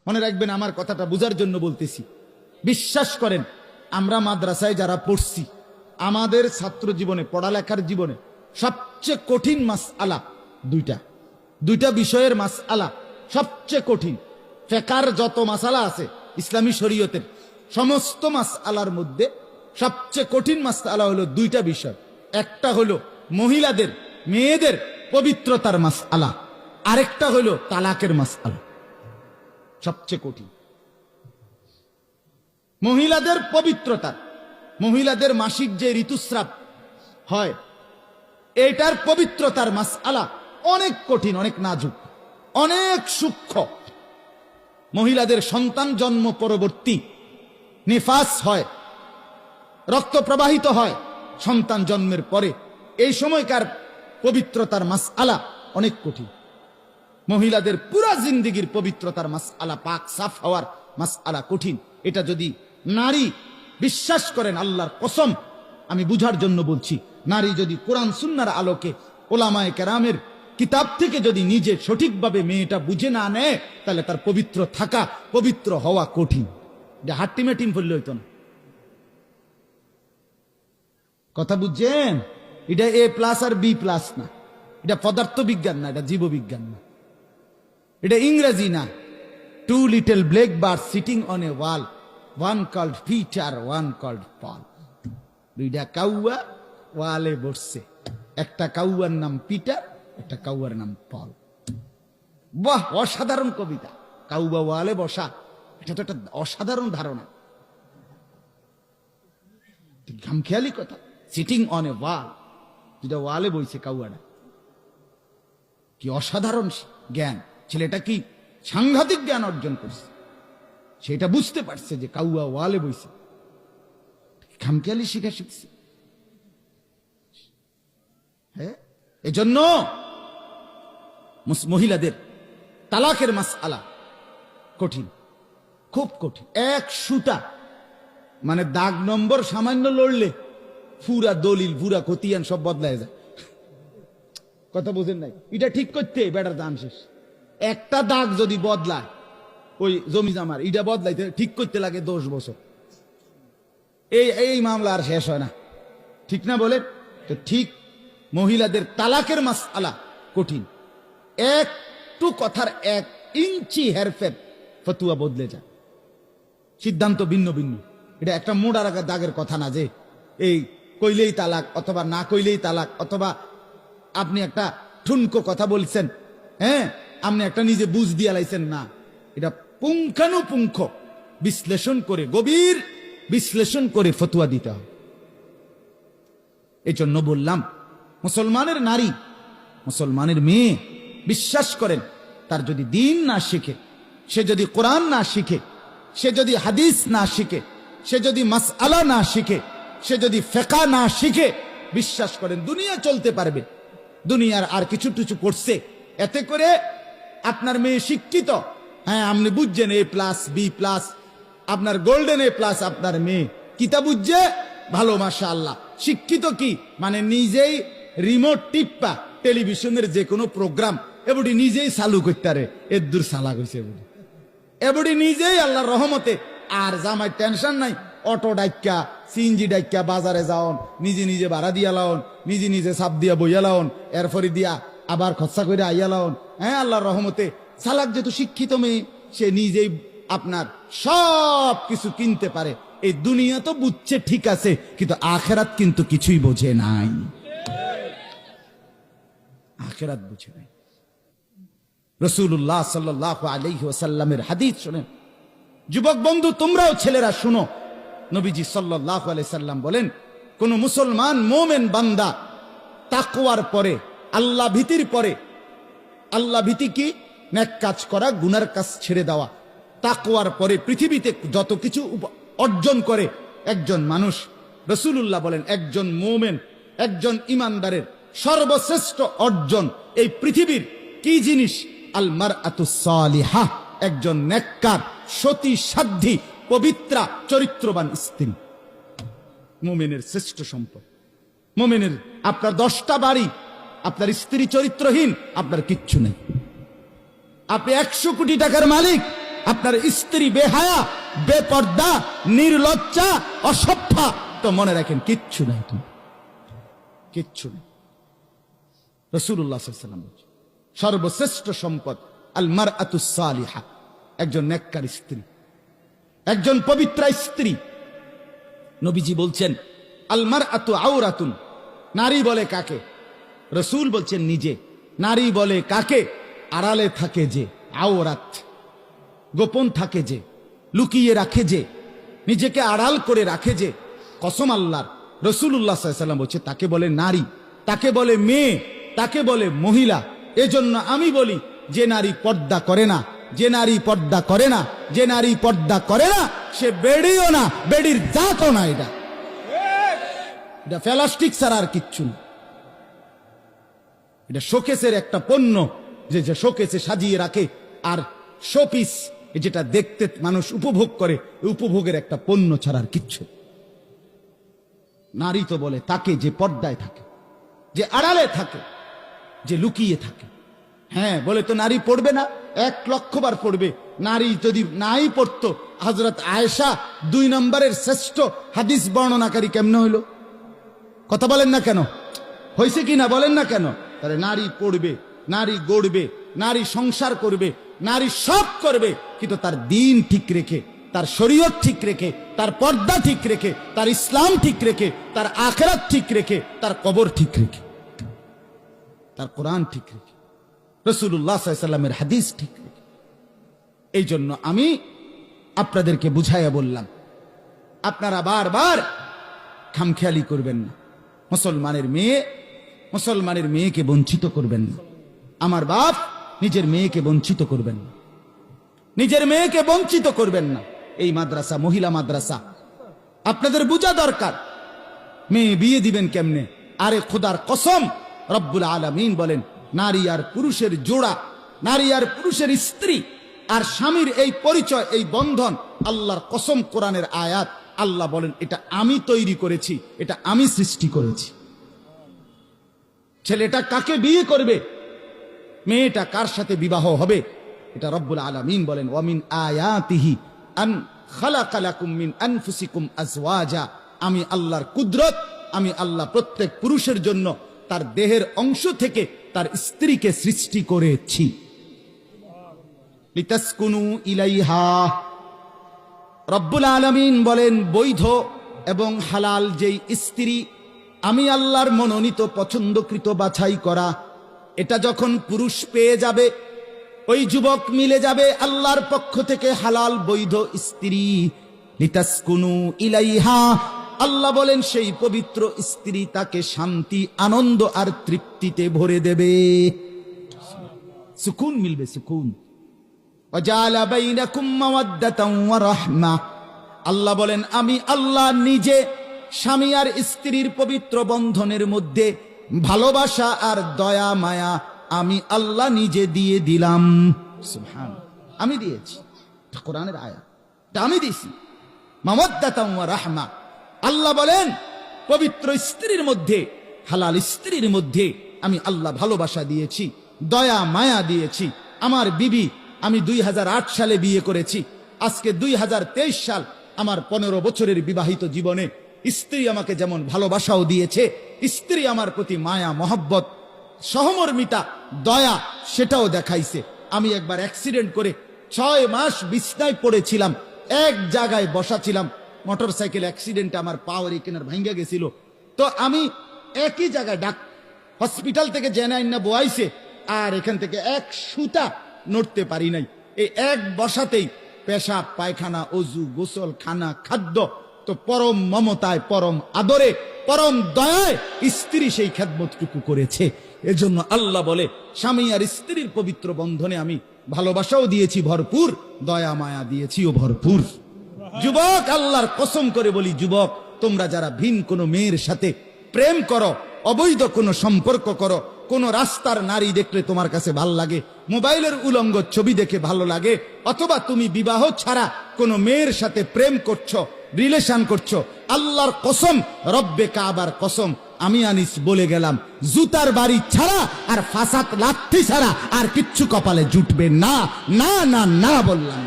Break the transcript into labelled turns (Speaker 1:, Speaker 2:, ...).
Speaker 1: মনে রাখবেন, আমার কথাটা বুঝার জন্য বলতেছি। বিশ্বাস করেন, আমরা মাদ্রাসায় যারা পড়ছি, আমাদের ছাত্র জীবনে, পড়ালেখার জীবনে সবচেয়ে কঠিন মাসআলা দুইটা বিষয়ের মাসআলা সবচেয়ে কঠিন। ফিকহের যত মাসালা আছে ইসলামী শরীয়তের সমস্ত মাসআলার মধ্যে সবচেয়ে কঠিন মাসআলা হলো দুইটা বিষয়। একটা হলো মহিলাদের, মেয়েদের পবিত্রতার মাসআলা, আরেকটা হলো তালাকের মাসআলা। সবচেয়ে কঠিন মহিলাদের পবিত্রতা, মহিলাদের মাসিক যে ঋতুস্রাব হয়, এটার পবিত্রতার মাসআলা অনেক কঠিন, অনেক নাজুক, অনেক সূক্ষ্ম। মহিলাদের সন্তান জন্ম পরবর্তী নিফাস হয়, রক্ত প্রবাহিত হয় সন্তান জন্মের পরে, এই সময়কার পবিত্রতার মাসআলা অনেক কঠিন। মহিলাদের পুরা জিন্দেগীর পবিত্রতার মাসআলা, পাক সাফ হওয়ার মাসআলা কঠিন। এটা যদি নারী বিশ্বাস করেন, আল্লাহর কসম আমি বুঝার জন্য বলছি, নারী যদি কোরআন সুন্নাহর আলোকে ওলামায়ে কেরামের কিতাব থেকে যদি নিজে সঠিকভাবে মেয়েটা বুঝে না নেয়, তাহলে তার পবিত্র থাকা, পবিত্র হওয়া কঠিন। এটা হাট্টিমে টিম পড়লে হইতো না। কথা বুঝছেন? এটা A+ আর B+ না, এটা পদার্থ বিজ্ঞান না, এটা জীববিজ্ঞান না, এটা ইংরেজি না। 2 little black birds sitting on a wall, one called Peter, one called Paul. দুইটা কাউয়া ওয়ালে বসছে, একটা কাউয়ার নাম পিটার, একটা কাউয়ার নাম পল। বাহ, অসাধারণ কবিতা। কাউয়া ওয়ালে বসা, এটা তো একটা অসাধারণ ধারণা, খামখেয়ালি কথা। সিটিং অন এ ওয়াল, যেটা ওয়ালে বইছে কাউয়াটা, কি অসাধারণ জ্ঞান। ছেলেটা কি সাংঘাতিক জ্ঞান অর্জন করছে, সেটা বুঝতে পারছে যে কাউয়া ওয়ালে বইছে, খামখেয়ালি শিখা শিখছে। হ্যাঁ, এজন্য মহিলাদের তালাকের মাসআলা কঠিন, খুব কঠিন। এক সুতা মানে দাগ নম্বর সামান্য লড়লে পুরা দলিল, পুরা খতিয়ান সব বদলায় যায়। কথা বুঝেন নাই? এটা ঠিক করতে বেটার দাম শেষ। একটা দাগ যদি বদলায়, ওই জমি জামার এটা বদলাইতে ঠিক করতে লাগে 10 বছর। এই মামলা আর শেষ হয় না, ঠিক না বলেন? তো ঠিক মহিলাদের তালাকের মাসআলা কঠিন। একটু কথার 1 ইঞ্চি হেরফের ফতুয়া বদলে যায়, সিদ্ধান্ত ভিন্ন ভিন্ন। এটা একটা মোড়া রাখা দাগের কথা না যে এই কইলেই তালাক অথবা না কইলেই তালাক, অথবা আপনি একটা ঠুনকো কথা বলছেন, হ্যাঁ আপনি একটা নিজে বুঝ দিয়া লাইছেন না। এটা পুঙ্খানুপুঙ্খ বিশ্লেষণ করে, গভীর বিশ্লেষণ করে ফতুয়া দিতে হবে। এই জন্য বললাম, মুসলমানের নারী, মুসলমানের মেয়ে বিশ্বাস করেন, তার যদি দিন না শিখে, সে যদি কোরআন না শিখে, সে যদি হাদিস না শিখে, সে যদি মাসআলা না শিখে, সে যদি ফিকহ না শিখে, বিশ্বাস করেন দুনিয়া চলতে পারবে। দুনিয়ার আর কিছু টুচু করছে, এতে করে আপনার মেয়ে শিক্ষিত, হ্যাঁ আপনি বুঝছেন A+, B+, আপনার গোল্ডেন A+, আপনার মেয়ে কিতা বুঝছে ভালো, মাশাআল্লাহ। শিক্ষিত কি মানে নিজেই রিমোট টিপ্পা টেলিভিশনের যে কোনো প্রোগ্রাম এবডি নিজেই চালু করতে পারে, এর দূর চালাক হয়েছে এবডি নিজেই, আল্লাহর রহমতে। আর জামাই টেনশন নাই, অটো ডাইকা, সিএনজি ডাইকা বাজারে যাওন, নিজে নিজে ভাড়া দিয়া লাওন, নিজে নিজে সাপ দিয়া বইয়া লাওন, এরপরে দিয়া আবার খরচা করে আইয়া লাওন। হ্যাঁ, আল্লাহর রহমতে চালাক যেহেতু শিক্ষিত মেয়ে, সে নিজেই আপনার সব কিছু কিনতে পারে। এই দুনিয়া তো বুঝছে ঠিক আছে, কিন্তু আখেরাত কিন্তু কিছুই বোঝে নাই, আখেরাত বুঝে নাই। রাসূলুল্লাহ সাল্লাল্লাহু আলাইহি ওয়াসাল্লামের হাদিস শুনেন, যুবক বন্ধু তোমরাও ছেলেরা শুনো। নবীজি সাল্লাল্লাহু আলাইহি সাল্লাম বলেন, কোন মুসলমান মুমিন বান্দা তাকওয়ার পরে, আল্লাহ ভীতির পরে, আল্লাহ ভীতি কি? নেক কাজ করা, গুনার কাজ ছেড়ে দেওয়া। তাকওয়ার পরে পৃথিবীতে যত কিছু অর্জন করে একজন মানুষ, রাসূলুল্লাহ বলেন একজন মুমিন, একজন ইমানদারের সর্বশ্রেষ্ঠ অর্জন এই পৃথিবীর কি জিনিস? আল মারআতুস সালিহা, একজন নেককার, সতী, সাধ্বী, পবিত্রা, চরিত্রবান স্ত্রী। মুমিনের শ্রেষ্ঠ সম্পদ। মুমিনের আপনার 10টা বাড়ি, আপনার স্ত্রী চরিত্রহীন, আপনার কিচ্ছু নেই। আপনি 100 কোটি টাকার মালিক, আপনার স্ত্রী বেহায়া, বেপর্দা, নির্লজ্জা, অসভ্যা, তো মনে রাখেন কিচ্ছু নাই, তুমি কিচ্ছু নেই। রাসূলুল্লাহ সাল্লাল্লাহু আলাইহি ওয়াসাল্লাম বলেছেন, সর্বশ্রেষ্ঠ সম্পদ আল মারআতুস সালিহা, একজন নেককার স্ত্রী, একজন পবিত্র স্ত্রী। নবীজি বলছেন আল মারআতু আওরাতুন, নারী বলে কাকে? রাসূল বলছেন নিজে। নারী বলে কাকে? আড়ালে থাকে যে, আওরাত, গোপন থাকে যে, লুকিয়ে রাখে যে, নিজেকে আড়াল করে রাখে যে, কসম আল্লাহর। রাসূলুল্লাহ সাল্লাল্লাহু আলাইহি ওয়াসাল্লাম বলছে তাকে বলে নারী, তাকে বলে মেয়ে, তাকে বলে মহিলা। এজন্য আমি বলি যে নারী পর্দা করে না, যে নারী পর্দা করে না, যে নারী পর্দা করে না, সে বেড়িও না, বেড়ির জাতও না। এটা প্লাস্টিক ছাড়া আর কিচ্ছু না। এটা শোকেসের একটা পণ্য, যে শোকেসে সাজিয়ে রাখে, আর শোপিস যেটা দেখতে মানুষ উপভোগ করে, উপভোগের একটা পণ্য ছাড়া আর কিচ্ছু। নারী তো বলে তাকে যে পর্দায় থাকে, যে আড়ালে থাকে, যে লুকিয়ে থাকে। হ্যাঁ, বলে তো নারী পড়বে না, 1,00,000 বার পড়বে। নারী যদি নাই পড়তো, হযরত আয়েশা 2 নম্বরের শ্রেষ্ঠ হাদিস বর্ণনাকারী কেমনে হইল? কথা বলেন না কেন? হয়েছে কি না বলেন না কেন? তাহলে নারী পড়বে, নারী গড়বে, নারী সংসার করবে, নারী সব করবে, কিন্তু তার দ্বীন ঠিক রেখে, তার শরীয়ত ঠিক রেখে, তার পর্দা ঠিক রেখে, তার ইসলাম ঠিক রেখে, তার আখিরাত ঠিক রেখে, তার কবর ঠিক রেখে, তার কোরআন ঠিক রেখে, রাসূলুল্লাহ সাল্লাল্লাহু আলাইহি ওয়াসাল্লামের হাদিস ঠিক রেখে। এই জন্য আমি আপনাদেরকে বুঝাইয়া বললাম, আপনারা বারবার খামখেয়ালি করবেন না। মুসলমানের মেয়েকে বঞ্চিত করবেন না। আমার বাপ নিজের মেয়েকে বঞ্চিত করবেন না, নিজের মেয়েকে বঞ্চিত করবেন না। এই মাদ্রাসা মহিলা মাদ্রাসা, আপনাদের বোঝা দরকার। মেয়ে বিয়ে দিবেন কেমনে? আরে খোদার কসম, রব্বুল আলামিন বলেন নারী আর পুরুষের জোড়া, নারী আর পুরুষের স্ত্রী আর স্বামীর এই পরিচয়, এই বন্ধন, আল্লাহর কসম, কোরআনের আয়াত। আল্লাহ বলেন এটা আমি তৈরি করেছি, এটা আমি সৃষ্টি করেছি। ছেলেটা কাকে বিয়ে করবে, মেয়েটা কার সাথে বিবাহ হবে, এটা রব্বুল আলামিন বলেন ওয়ামিন আয়াতিহি আন খালাকা লাকুম মিন আনফুসিকুম আজওয়াজা। আমি আল্লাহর কুদরত, আমি আল্লাহ প্রত্যেক পুরুষের জন্য তার দেহের অংশ থেকে তার স্ত্রীকে সৃষ্টি করেছি। লিতাসকুনু ইলাইহা। রব্বুল আলামিন বলেন বৈধ এবং হালাল যেই স্ত্রী আমি আল্লাহর মনোনীত, পছন্দকৃত, বাছাই করা, এটা যখন পুরুষ পেয়ে যাবে, ওই যুবক মিলে যাবে আল্লাহর পক্ষ থেকে হালাল বৈধ স্ত্রী। লিতাসকুনু ইলাইহা, আল্লাহ বলেন সেই পবিত্র স্ত্রী তাকে শান্তি, আনন্দ আর তৃপ্তিতে ভরে দেবে, সুকুন মিলবে, সুকুন। ওয়াজালা বাইনাকুম মাওয়াদ্দাতান ওয়া রাহমা। আল্লাহ বলেন আমি আল্লাহ নিজে স্বামী আর স্ত্রীর পবিত্র বন্ধনের মধ্যে ভালোবাসা আর দয়া মায়া আমি আল্লাহ নিজে দিয়ে দিলাম। সুবহানাল্লাহ, আমি দিয়েছি, কোরআনের আয়াত, এটা আমি দিয়েছি। মাওয়াদ্দাতান ওয়া রাহমা। আল্লাহ বলেন পবিত্র স্ত্রীর মধ্যে, হালাল স্ত্রীর মধ্যে আমি আল্লাহ ভালোবাসা দিয়েছি, দয়া মায়া দিয়েছি। আমার বিবি, আমি 2008 সালে বিয়ে করেছি, আজকে 2023 সাল, আমার 15 বছরের বিবাহিত জীবনে স্ত্রী আমাকে যেমন ভালোবাসাও দিয়েছে, স্ত্রী আমার প্রতি মায়া, মহব্বত, সহমর্মিতা, দয়া সেটাও দেখাইছে। আমি একবার অ্যাক্সিডেন্ট করে 6 মাস বিছনায় পড়েছিলাম, এক জায়গায় বসা ছিলাম। মোটর সাইকেল অ্যাক্সিডেন্টে আমার পাওয়ার এখানে ভেঙে গেছিল। তো আমি একই জায়গায় হসপিটাল থেকে জেনাইন না বয়াইছে, আর এখান থেকে এক সুতা নড়তে পারি নাই। এই এক বসাতেই পেশাব, পায়খানা, অজু, গোসল, খানা, খাদ্য। তো পরম মমতায়, পরম আদরে, পরম দয়ায় স্ত্রী সেই খেদমতটুকু করেছে। এজন্য আল্লাহ বলে স্বামী আর স্ত্রীর পবিত্র বন্ধনে আমি ভালোবাসাও দিয়েছি ভরপুর, দয়া মায়া দিয়েছিও ভরপুর। যুবক, আল্লাহর কসম করে বলি, যুবক, তোমরা যারা ভিন কোনো মেয়ের সাথে প্রেম করো, অবৈধ কোনো সম্পর্ক করো, কোন রাস্তার নারী দেখলে তোমার কাছে ভালো লাগে, মোবাইলের উলঙ্গ ছবি দেখে ভালো লাগে, অথবা তুমি বিবাহ ছাড়া কোনো মেয়ের সাথে প্রেম করছো, রিলেশন করছো, আল্লাহর কসম, রব্বে কাবার কসম, আমি আনিস বলে গেলাম, জুতার বাড়ি ছাড়া আর ফাসাদ লাথি ছাড়া আর কিচ্ছু কপালে জুটবে না, না না না বললাম।